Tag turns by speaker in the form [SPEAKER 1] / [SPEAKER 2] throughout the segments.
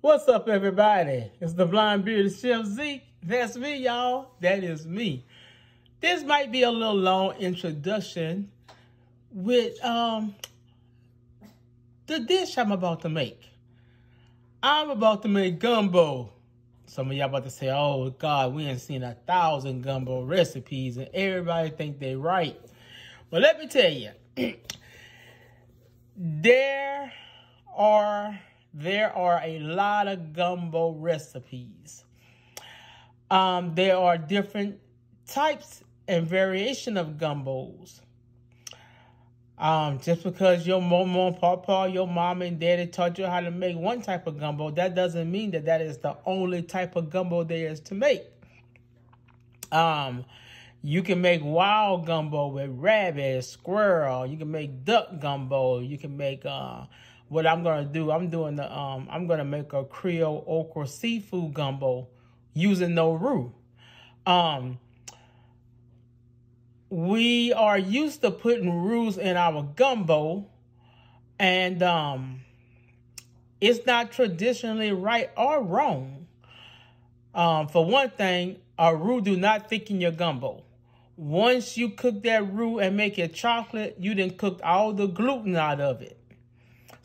[SPEAKER 1] What's up, everybody? It's the Blind Bearded Chef Zeke. That's me, y'all. That is me. This might be a little long introduction with the dish I'm about to make. I'm about to make gumbo. Some of y'all about to say, oh, God, we ain't seen 1,000 gumbo recipes, and everybody think they right. Well, let me tell you, there are a lot of gumbo recipes. There are different types and variation of gumbos. Just because your mama and papa, your mom and daddy taught you how to make one type of gumbo, that doesn't mean that that is the only type of gumbo there is to make. You can make wild gumbo with rabbit, squirrel. You can make duck gumbo. You can make what I'm gonna do. I'm gonna make a Creole okra seafood gumbo using no roux. We are used to putting roux in our gumbo, and it's not traditionally right or wrong. For one thing, a roux do not thicken your gumbo. Once you cook that roux and make it chocolate, you done cooked all the gluten out of it.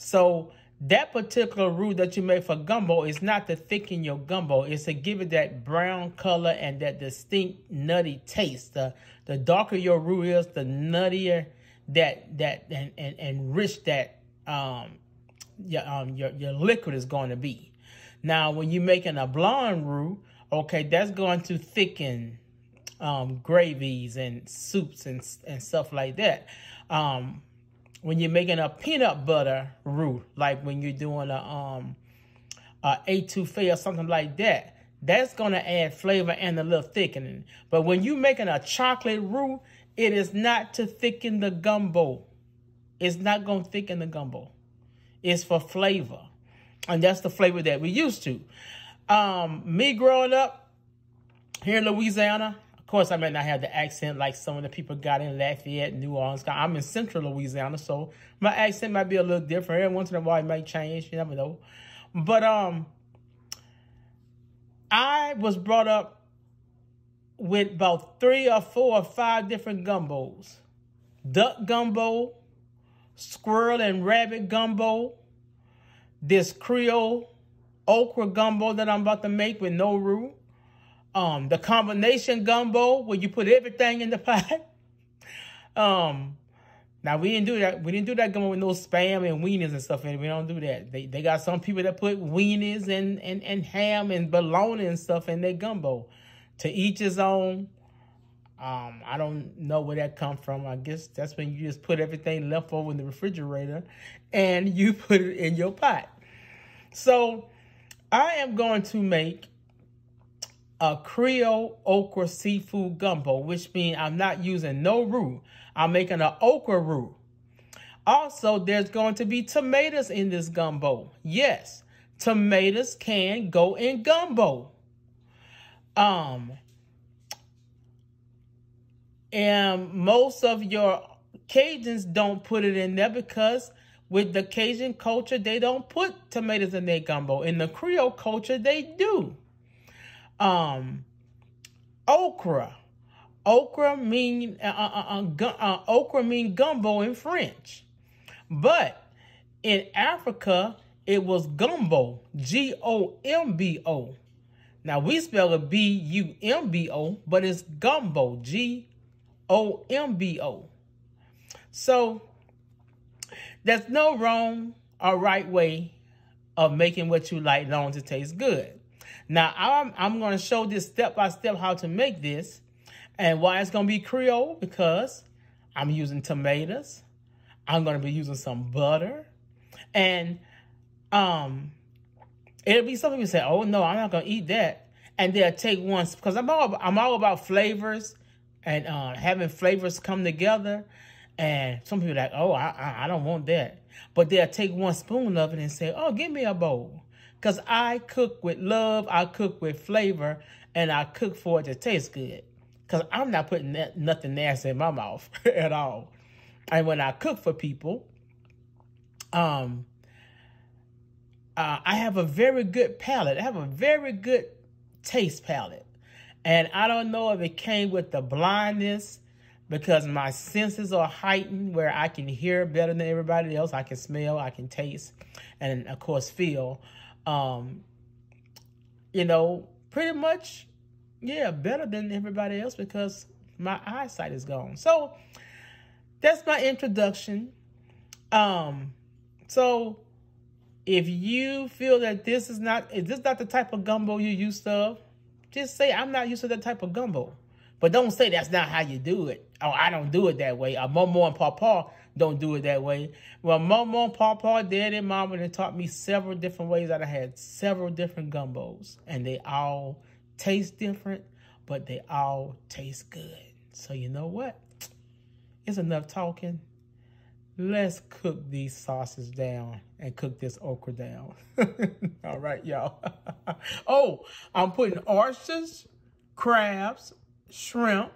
[SPEAKER 1] So that particular roux that you make for gumbo is not to thicken your gumbo. It's to give it that brown color and that distinct nutty taste. The darker your roux is, the nuttier and rich that your liquid is going to be. Now, when you're making a blonde roux, okay, that's going to thicken gravies and soups and stuff like that. When you're making a peanut butter roux, like when you're doing a etouffee or something like that, that's going to add flavor and a little thickening. But when you're making a chocolate roux, it is not to thicken the gumbo. It's not going to thicken the gumbo. It's for flavor. And that's the flavor that we used to. Me growing up here in Louisiana, of course, I may not have the accent like some of the people got in Lafayette, New Orleans. I'm in central Louisiana, so my accent might be a little different. Every once in a while, it might change. You never know. But I was brought up with about 3 or 4 or 5 different gumbos. Duck gumbo, squirrel and rabbit gumbo, this Creole okra gumbo that I'm about to make with no roux. The combination gumbo where you put everything in the pot. Now we didn't do that. We didn't do that gumbo with no spam and weenies and stuff in it. We don't do that. They got some people that put weenies and ham and bologna and stuff in their gumbo. To each his own. I don't know where that comes from. I guess that's when you just put everything left over in the refrigerator and you put it in your pot. So I am going to make a Creole okra seafood gumbo, which means I'm not using no roux. I'm making an okra roux. Also, there's going to be tomatoes in this gumbo. Yes, tomatoes can go in gumbo. And most of your Cajuns don't put it in there because with the Cajun culture, they don't put tomatoes in their gumbo. In the Creole culture, they do. Okra. Okra mean gumbo in French. But in Africa, it was gumbo, G-O-M-B-O. Now, we spell it B-U-M-B-O, but it's gumbo, G-O-M-B-O. So, there's no wrong or right way of making what you like as long as it tastes good. Now, I'm going to show this step-by-step how to make this. And why it's going to be Creole, because I'm using tomatoes. I'm going to be using some butter. And it'll be some people say, oh, no, I'm not going to eat that. And they'll take one, because I'm all about flavors and having flavors come together. And some people are like, oh, I don't want that. But they'll take 1 spoon of it and say, oh, give me a bowl. Because I cook with love, I cook with flavor, and I cook for it to taste good. Because I'm not putting nothing nasty in my mouth at all. And when I cook for people, I have a very good palate. I have a very good taste palate. And I don't know if it came with the blindness, because my senses are heightened where I can hear better than everybody else. I can smell, I can taste, and of course feel. You know, pretty much, yeah, better than everybody else because my eyesight is gone. So that's my introduction. So if you feel that this is not the type of gumbo you're used to, just say, I'm not used to that type of gumbo. But don't say that's not how you do it. Oh, I don't do it that way. Or Momo and Papa don't do it that way. Well, Momo and Papa, Daddy and Mama, they taught me several different ways that I had several different gumbos. And they all taste different, but they all taste good. So you know what? It's enough talking. Let's cook these sauces down and cook this okra down. All right, y'all. Oh, I'm putting oysters, crabs, shrimp,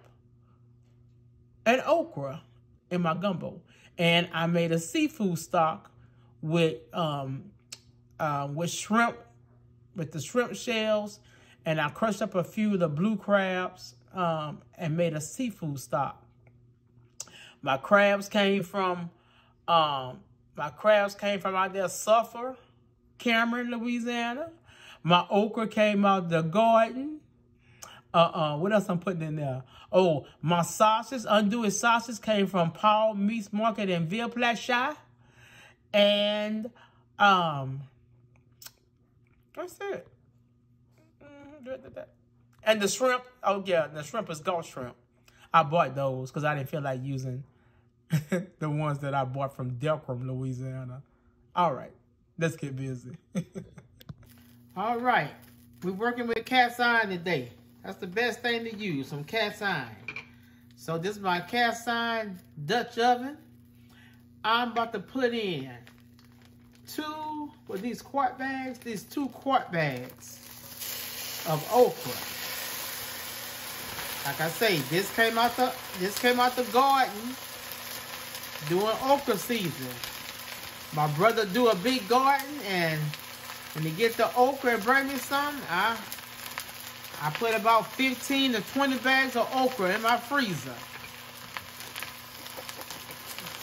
[SPEAKER 1] and okra in my gumbo. And I made a seafood stock with shrimp, with the shrimp shells, and I crushed up a few of the blue crabs and made a seafood stock. My crabs came from out there, Suffolk, Cameron, Louisiana. My okra came out the garden. What else I'm putting in there? Oh, my sauces, Andouille sauces, came from Paul Meats Market in Ville-Platte. And that's it. And the shrimp, oh yeah, the shrimp is Gulf shrimp. I bought those because I didn't feel like using the ones that I bought from Delcrum, Louisiana. All right, let's get busy. All right, we're working with cast iron today. That's the best thing to use, some cast iron. So this is my cast iron Dutch oven. I'm about to put in these 2 quart bags of okra. Like I say, this came out the garden doing okra season. My brother do a big garden, and when he get the okra and bring me some, I put about 15 to 20 bags of okra in my freezer.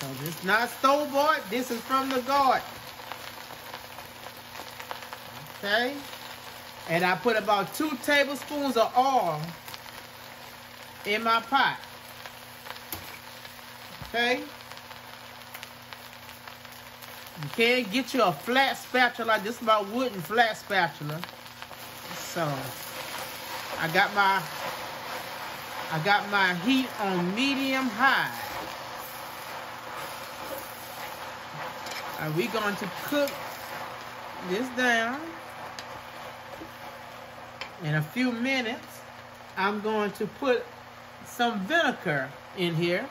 [SPEAKER 1] So this is not store-bought. This is from the garden. Okay. And I put about 2 tablespoons of oil in my pot. Okay. You can get you a flat spatula. This is my wooden flat spatula. So I got my heat on medium high. And we're going to cook this down. In a few minutes, I'm going to put some vinegar in here.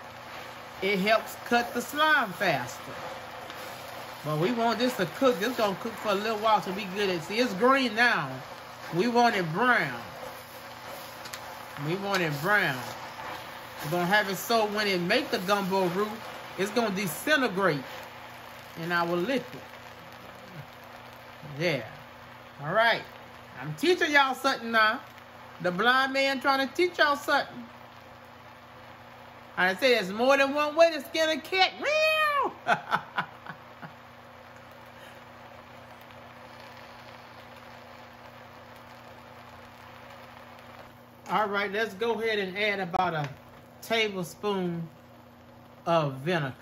[SPEAKER 1] It helps cut the slime faster. But we want this to cook. This is going to cook for a little while to be good. See, it's green now. We want it brown. We want it brown. We're going to have it so when it make the gumbo roux, it's going to disintegrate in our liquid. Yeah. All right. I'm teaching y'all something now. The blind man trying to teach y'all something. I say there's more than one way to skin a cat. Meow! All right, let's go ahead and add about a tablespoon of vinegar.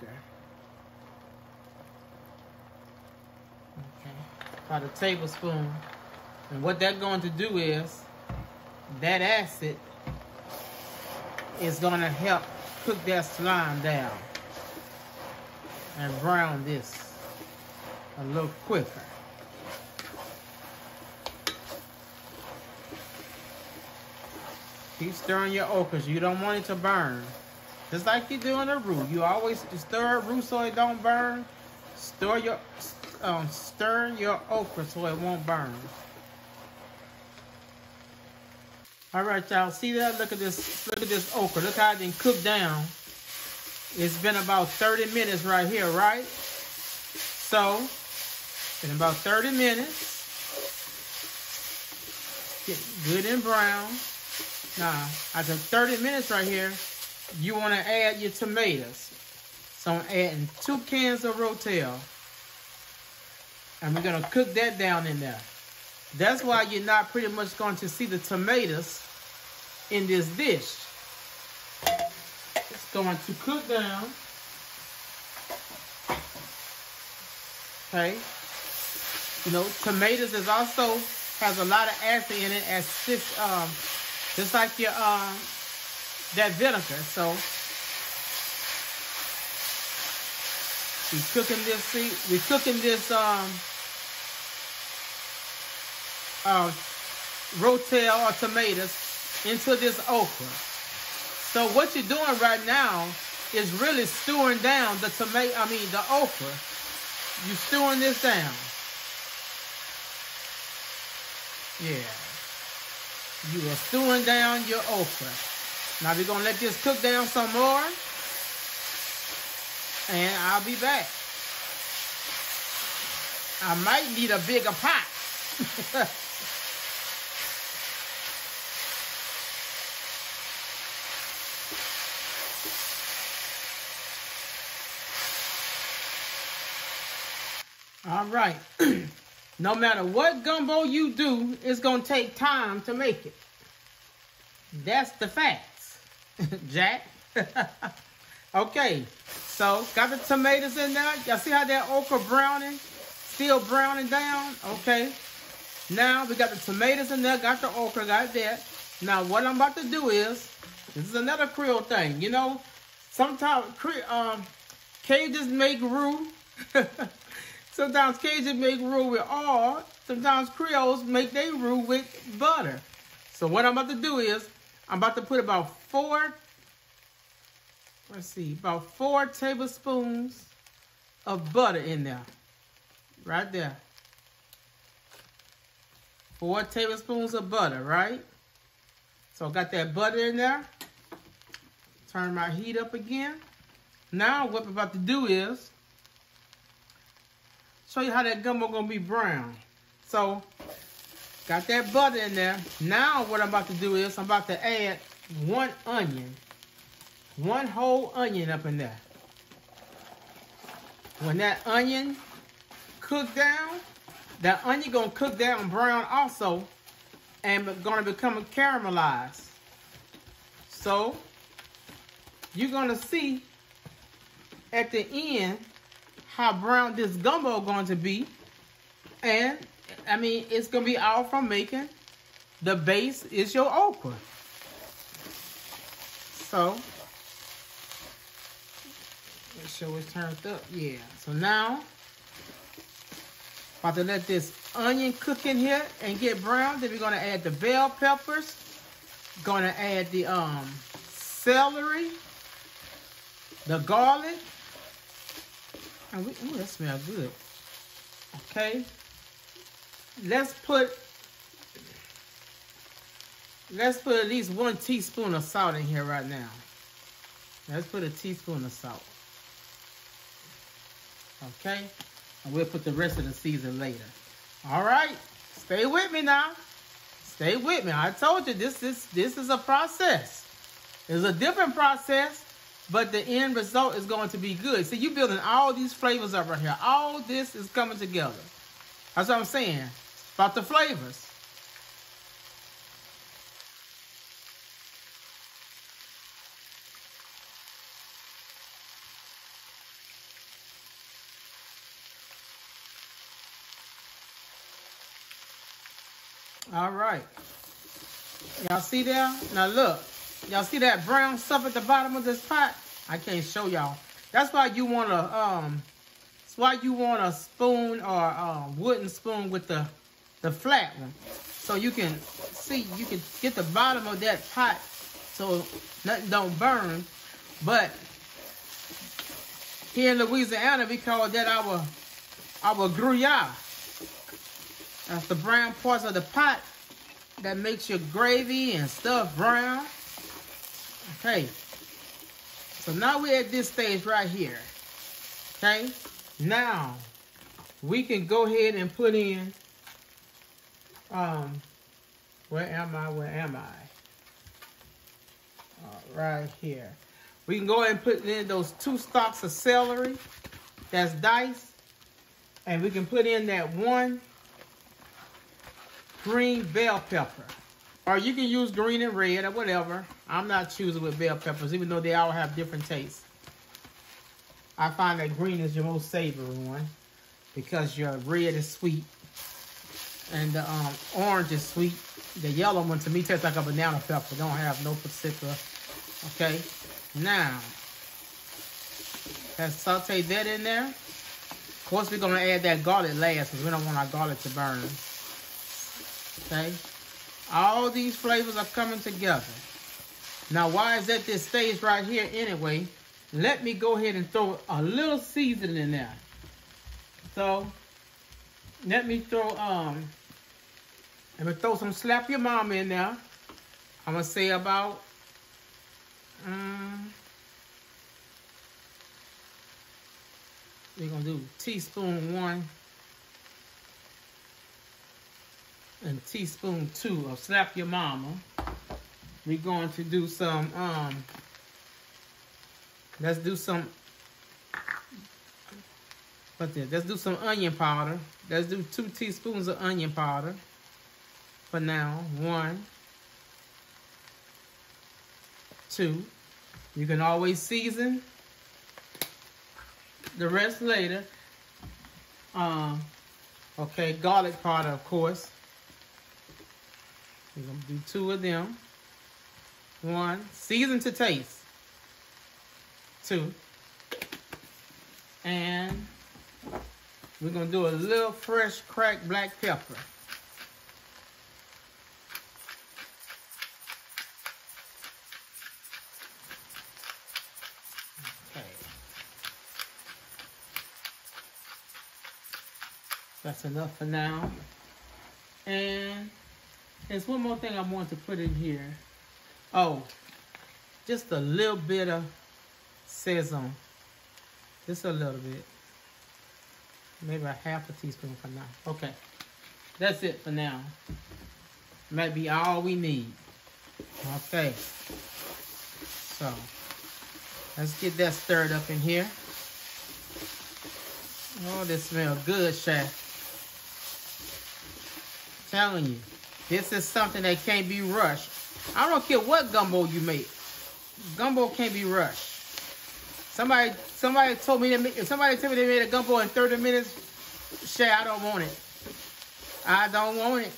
[SPEAKER 1] Okay, about a tablespoon. And what that's going to do is, that acid is going to help cook that slime down and brown this a little quicker. Keep stirring your okras. You don't want it to burn. Just like you do in a roux. You always stir roux so it don't burn. Stir your okra so it won't burn. All right, y'all. See that? Look at this. Look at this okra. Look how it didn't cook down. It's been about 30 minutes right here, right? So In about 30 minutes. Get good and brown. Now, after 30 minutes right here, you want to add your tomatoes. So I'm adding 2 cans of Rotel. And we're going to cook that down in there. That's why you're not pretty much going to see the tomatoes in this dish. It's going to cook down. Okay. You know, tomatoes is also has a lot of acid in it, as this, just like your that vinegar. So we're cooking this. See, we're cooking this Rotel or tomatoes into this okra. So what you're doing right now is really stewing down the the okra. You're stewing this down. Yeah. You are stewing down your okra. Now we're going to let this cook down some more. And I'll be back. I might need a bigger pot. All right. No matter what gumbo you do, it's going to take time to make it. That's the facts, Jack. Okay, so got the tomatoes in there. Y'all see how that okra browning? Still browning down? Okay. Now we got the tomatoes in there, got the okra, got that. Now what I'm about to do is, this is another Creole thing. You know, sometimes Cajuns make roux. Sometimes Cajun make roux with oil. Sometimes Creoles make their roux with butter. So what I'm about to do is, I'm about to put about 4 tablespoons of butter in there. Right there. 4 tablespoons of butter, right? So I got that butter in there. Turn my heat up again. Now what I'm about to do is, show you how that gumbo gonna be brown. So, got that butter in there. Now what I'm about to do is, I'm about to add 1 onion. 1 whole onion up in there. When that onion cook down, that onion gonna cook down brown also, and gonna become caramelized. So, you're gonna see at the end how brown this gumbo going to be. And I mean, it's gonna be all from making the base is your okra. So make sure it's turned up. Yeah. So now about to let this onion cook in here and get brown. Then we're gonna add the bell peppers. Gonna add the celery, the garlic. Ooh, that smells good. Okay. Let's put at least 1 teaspoon of salt in here right now. Let's put a teaspoon of salt. Okay. And we'll put the rest of the season later. All right. Stay with me now. Stay with me. I told you this is a process. It's a different process. But the end result is going to be good. See, you're building all these flavors up right here. All this is coming together. That's what I'm saying. About the flavors. All right. Y'all see there? Now look. Y'all see that brown stuff at the bottom of this pot? I can't show y'all. That's why you want a spoon or a wooden spoon with the flat one. So you can see, you can get the bottom of that pot so nothing don't burn. But here in Louisiana, we call that our gruyere. That's the brown parts of the pot that makes your gravy and stuff brown. Okay. So now we're at this stage right here. Okay. Now, we can go ahead and put in, where am I? Right here. We can go ahead and put in those 2 stalks of celery that's diced. And we can put in that 1 green bell pepper. Or you can use green and red or whatever. I'm not choosing with bell peppers, even though they all have different tastes. I find that green is your most savory one because your red is sweet and the orange is sweet. The yellow one to me tastes like a banana pepper. Don't have no particular. Okay, now let's saute that in there. Of course, we're gonna add that garlic last because we don't want our garlic to burn. Okay, all these flavors are coming together. Now, why is at this stage right here anyway? Let me go ahead and throw a little seasoning in there. So, let me throw some Slap Your Mama in there. I'm gonna say about we're gonna do teaspoon 1 and teaspoon 2 of Slap Your Mama. We're going to do some let's do some onion powder. Let's do 2 teaspoons of onion powder for now. 1, 2. You can always season the rest later. Okay, garlic powder, of course. We're gonna do 2 of them. 1, season to taste. 2, and we're gonna do a little fresh cracked black pepper. Okay, that's enough for now. And there's one more thing I want to put in here. Oh, just a little bit of Sazon. Just a little bit. Maybe a half a teaspoon for now. Okay. That's it for now. Might be all we need. Okay. So, let's get that stirred up in here. Oh, this smells good, chef. Telling you. This is something that can't be rushed. I don't care what gumbo you make. Gumbo can't be rushed. Somebody told me they made a gumbo in 30 minutes. Shay, I don't want it. I don't want it.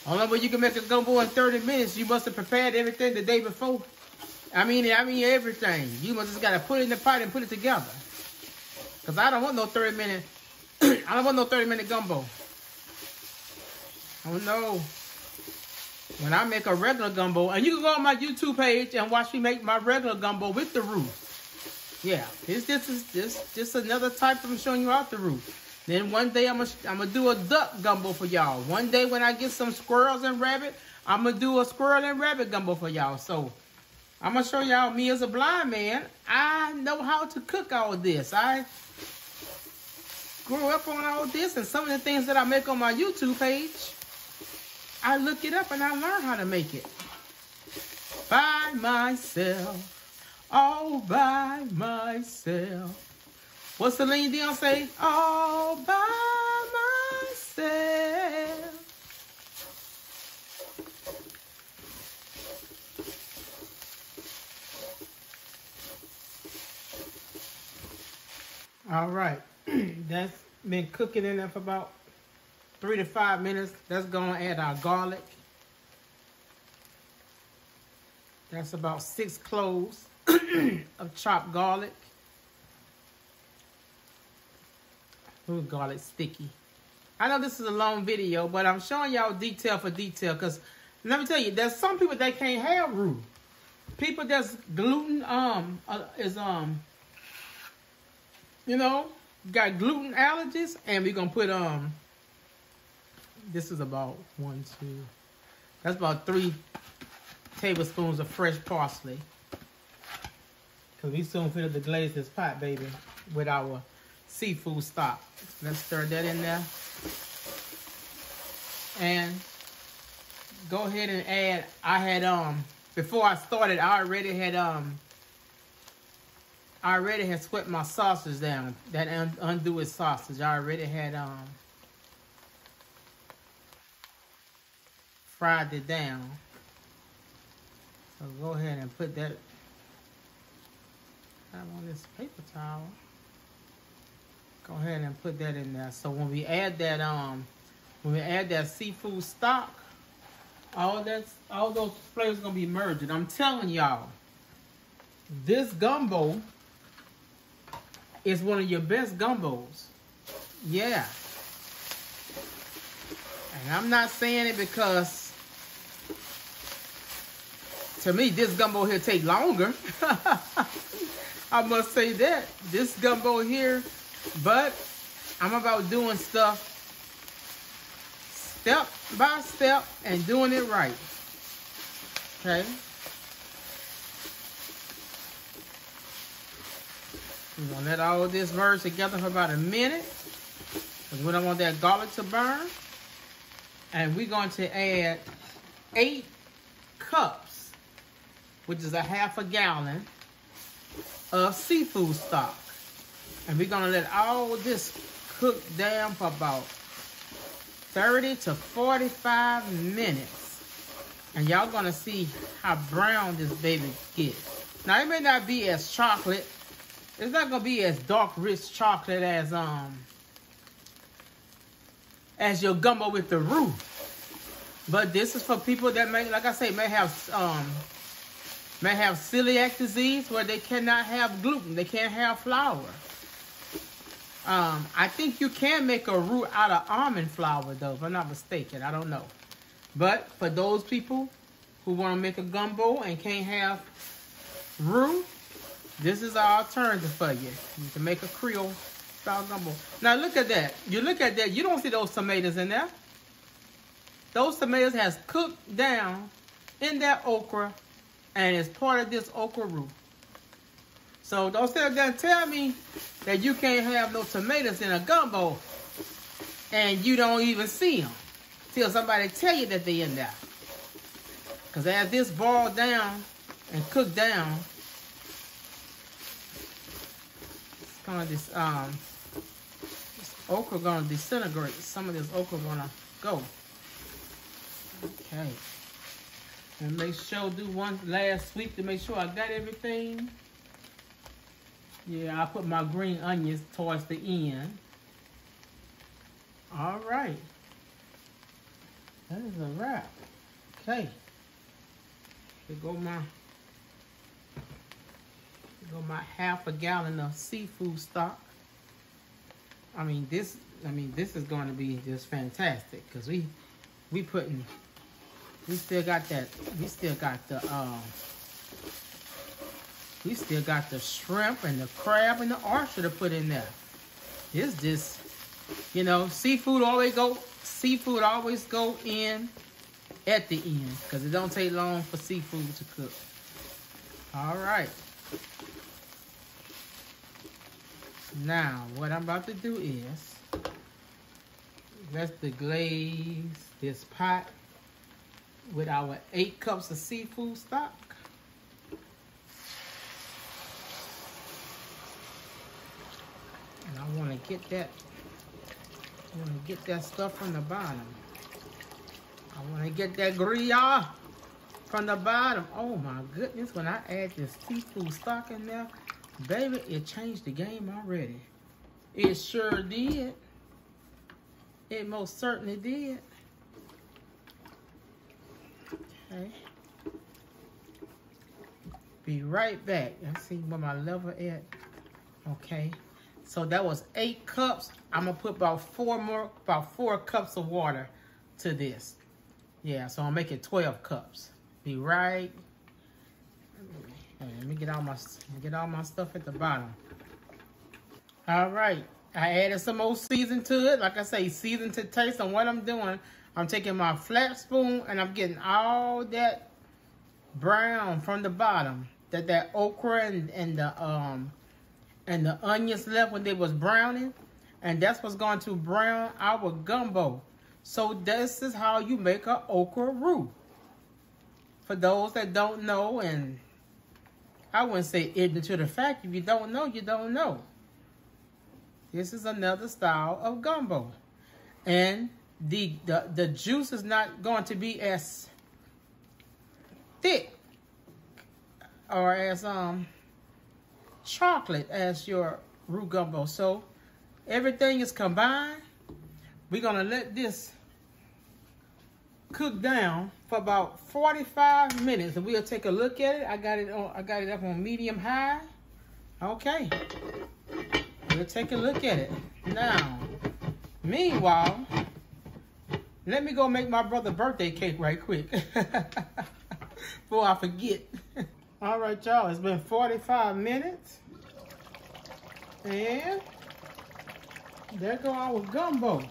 [SPEAKER 1] Only way you can make a gumbo in 30 minutes, you must have prepared everything the day before. I mean everything. You must just gotta put it in the pot and put it together. Cause I don't want no 30-minute. I don't want no 30-minute gumbo. Oh no. When I make a regular gumbo, and you can go on my YouTube page and watch me make my regular gumbo with the roux. Yeah, this is just another type I'm showing you out the roux. Then one day I'm gonna do a duck gumbo for y'all. One day when I get some squirrels and rabbit, I'm gonna do a squirrel and rabbit gumbo for y'all. So I'm gonna show y'all me as a blind man. I know how to cook all this. I grew up on all this, and some of the things that I make on my YouTube page, I look it up and I learn how to make it by myself. All by myself. What's Celine Dion say? All by myself. All right. That's been cooking in there for about 3 to 5 minutes. That's going to add our garlic. That's about 6 cloves of chopped garlic. Ooh, garlic sticky. I know this is a long video, but I'm showing y'all detail for detail because let me tell you, there's some people that can't have roux. People that's gluten you know, got gluten allergies, and we're gonna put this is about 1, 2. That's about 3 tablespoons of fresh parsley. Because we soon finna deglaze this pot, baby, with our seafood stock. Let's stir that in there. And go ahead and add, I had, before I started, I already had swept my sausage down. That Andouille sausage. I already had, fried it down. So go ahead and put that on this paper towel. Go ahead and put that in there. So when we add that seafood stock, all those flavors gonna be merged. I'm telling y'all, this gumbo is one of your best gumbos. Yeah. And I'm not saying it because to me this gumbo here take longer. I must say that. This gumbo here, but I'm about doing stuff step by step and doing it right. Okay. We're gonna let all this merge together for about a minute, because we don't want that garlic to burn. And we're going to add 8 cups, which is a half a gallon of seafood stock. And we're gonna let all this cook down for about 30 to 45 minutes. And y'all gonna see how brown this baby gets. Now it may not be as chocolate. It's not gonna be as dark, rich chocolate as your gumbo with the roux. But this is for people that may, like I say, may have celiac disease where they cannot have gluten. They can't have flour. I think you can make a roux out of almond flour, though, if I'm not mistaken. I don't know. But for those people who want to make a gumbo and can't have roux, this is our alternative for you. You can make a Creole style gumbo. Now look at that. You look at that. You don't see those tomatoes in there. Those tomatoes has cooked down in that okra and is part of this okra roux. So don't sit there and tell me that you can't have no tomatoes in a gumbo and you don't even see them till somebody tell you that they're in there. Because as this boiled down and cooked down, it's gonna this okra gonna disintegrate. Some of this okra gonna go. Okay. And make sure do one last sweep to make sure I got everything. Yeah, I put my green onions towards the end. All right. That is a wrap. Okay. Here go my half a gallon of seafood stock. I mean this is going to be just fantastic because we still got the shrimp and the crab and the oyster to put in there. It's just, you know, seafood always go in at the end because it don't take long for seafood to cook. All right. Now, what I'm about to do is let's deglaze this pot with our 8 cups of seafood stock. And I want to get that stuff from the bottom. I want to get that gruyere from the bottom. Oh my goodness, when I add this seafood stock in there, baby, it changed the game already. It sure did. It most certainly did. Okay. Be right back. Let's see where my level at. Okay. So that was 8 cups. I'm gonna put about 4 cups of water to this. Yeah, so I'll make it 12 cups. Be right. Let me get all my stuff at the bottom. All right, I added some more season to it. Like I say, season to taste. And what I'm doing, I'm taking my flat spoon and I'm getting all that brown from the bottom that okra and and the onions left when they was browning. And that's what's going to brown our gumbo. So this is how you make an okra roux. For those that don't know, and I wouldn't say ignorant to the fact, if you don't know, you don't know. This is another style of gumbo. And the juice is not going to be as thick or as chocolate as your roux gumbo. So everything is combined. We're gonna let this cook down for about 45 minutes, and we'll take a look at it. I got it up on medium high. Okay, we'll take a look at it now. Meanwhile, let me go make my brother's birthday cake right quick before I forget. All right, y'all, it's been 45 minutes, and there go our gumbo.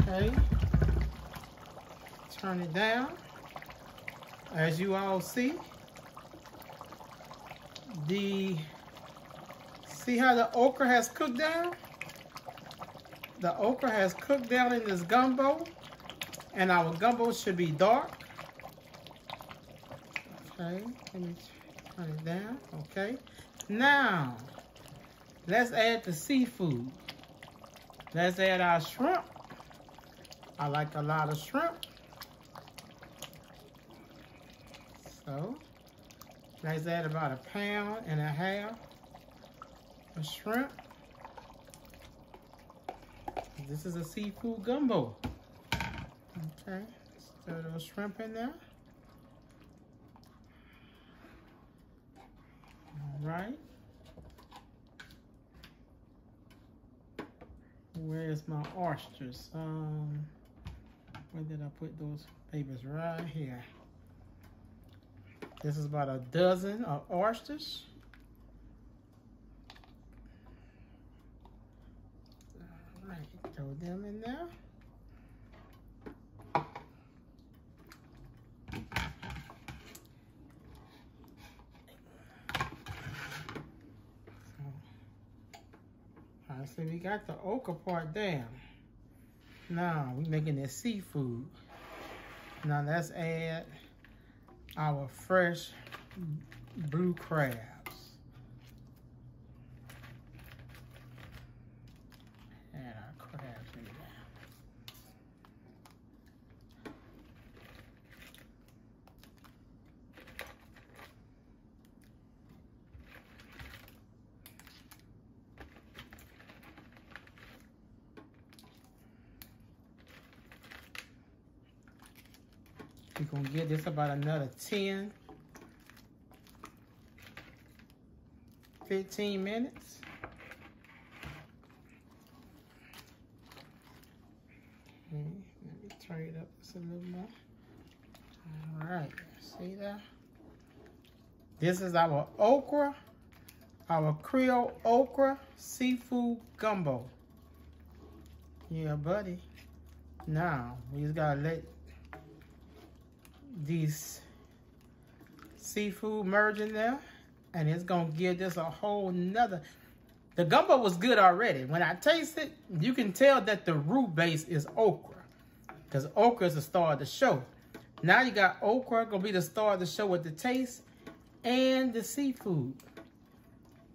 [SPEAKER 1] Okay, turn it down. As you all see, see how the okra has cooked down? The okra has cooked down in this gumbo, and our gumbo should be dark. Okay, let me turn it down. Okay, now let's add the seafood. Let's add our shrimp. I like a lot of shrimp. So let's add about 1.5 pounds of shrimp. This is a seafood gumbo. Okay, throw those shrimp in there. All right. Where's my oysters? Where did I put those babies? Right here. This is about 1 dozen of oysters. All right, throw them in there. All right, so we got the okra part down. Now we're making this seafood. Now let's add our fresh blue crabs. Add our crabs in there. We're gonna give this about another 10, 15 minutes. Okay, let me turn it up just a little more. All right, see that? This is our okra, our Creole okra seafood gumbo. Yeah, buddy. Now, we just gotta let these seafood merge in there, and it's gonna give this a whole nother. The gumbo was good already. When I taste it, you can tell that the root base is okra, because okra is the star of the show. Now you got okra gonna be the star of the show with the taste and the seafood.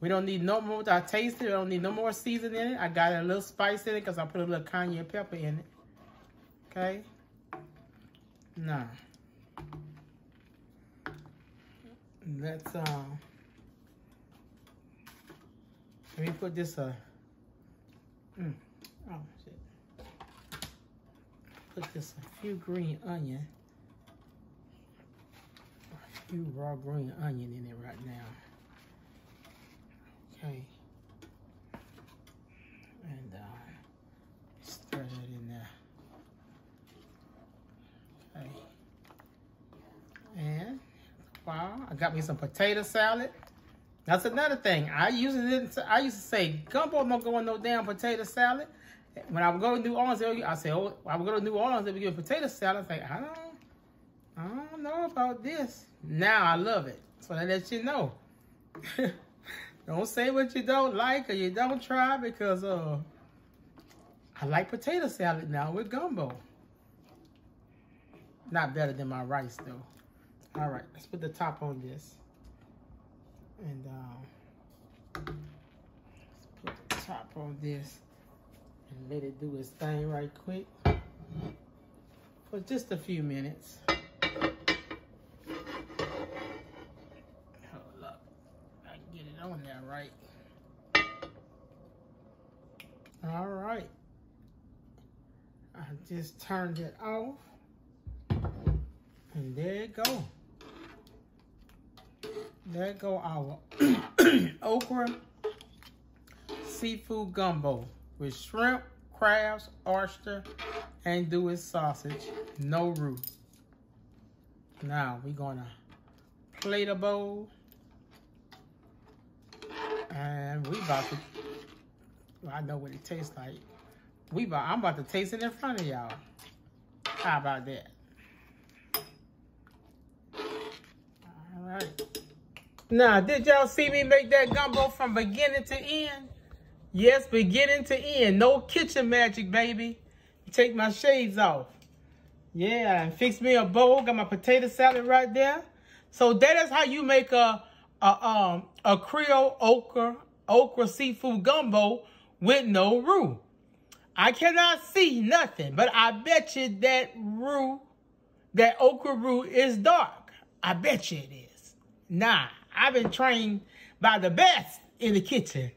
[SPEAKER 1] We don't need no more. I taste it. We don't need no more seasoning in it. I got a little spice in it because I put a little cayenne pepper in it. Okay. Now let's let me put this oh shit. Put this a few green onion, a few raw green onion in it right now. Okay, and stir that in there. Okay, and wow, I got me some potato salad. That's another thing. I used to say gumbo don't go in no damn potato salad. When I would go to New Orleans, I say, oh, I would go to New Orleans, they would give potato salad. I was like, I don't know about this. Now I love it. So I let you know. Don't say what you don't like or you don't try, because I like potato salad now with gumbo. Not better than my rice though. All right, let's put the top on this. And let's put the top on this and let it do its thing right quick for just a few minutes. Hold up, I can get it on there right. All right, I just turned it off, and there it go. There go our okra seafood gumbo with shrimp, crabs, oyster, andouille sausage, no roux. Now we're gonna plate a bowl, and we about to. Well, I know what it tastes like. I'm about to taste it in front of y'all. How about that? All right. Now, did y'all see me make that gumbo from beginning to end? Yes, beginning to end. No kitchen magic, baby. Take my shades off. Yeah, and fix me a bowl. Got my potato salad right there. So that is how you make a Creole okra seafood gumbo with no roux. I cannot see nothing, but I bet you that okra roux is dark. I bet you it is. Nah. I've been trained by the best in the kitchen.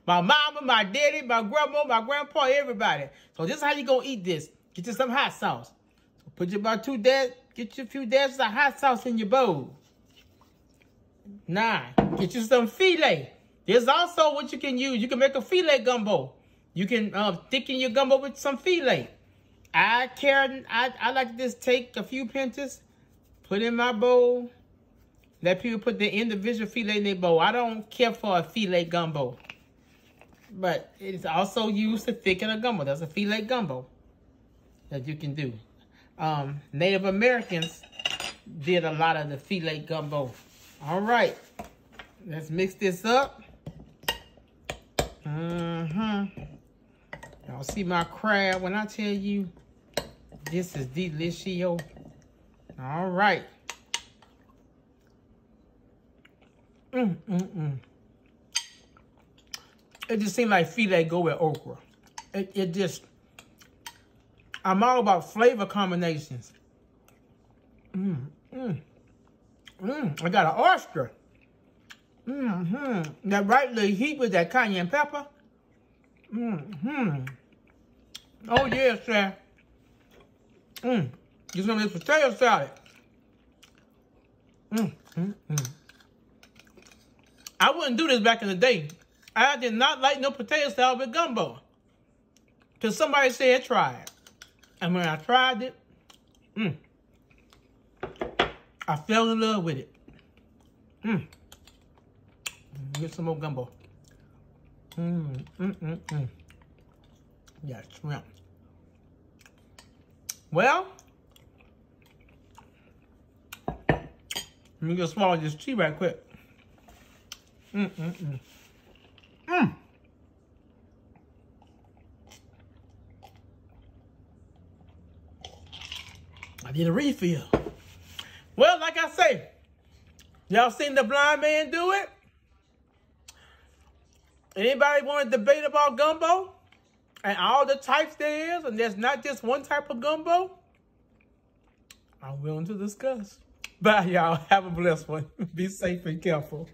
[SPEAKER 1] My mama, my daddy, my grandma, my grandpa, everybody. So this is how you gonna eat this. Get you some hot sauce. So put your about get you a few dashes of hot sauce in your bowl. Now, get you some filet. There's also what you can use. You can make a filet gumbo. You can thicken your gumbo with some filet. I like to just take a few pinches, put in my bowl. Let people put the individual filet in their bowl. I don't care for a filet gumbo. But it's also used to thicken a gumbo. That's a filet gumbo that you can do. Native Americans did a lot of the filet gumbo. All right. Let's mix this up. Y'all see my crab when I tell you this is delicious. All right. It just seemed like filet go with okra. I'm all about flavor combinations. I got an oyster. That right little heat with that cayenne pepper. Oh yeah, sir. Get some of this potato salad. I wouldn't do this back in the day. I did not like no potato salad with gumbo. Till somebody said try it. And when I tried it, I fell in love with it. Get some more gumbo. Yeah, shrimp. Well, let me just swallow this tea right quick. I need a refill. Well, like I say, y'all seen the blind man do it? Anybody want to debate about gumbo and all the types there is, and there's not just one type of gumbo? I'm willing to discuss. Bye, y'all. Have a blessed one. Be safe and careful.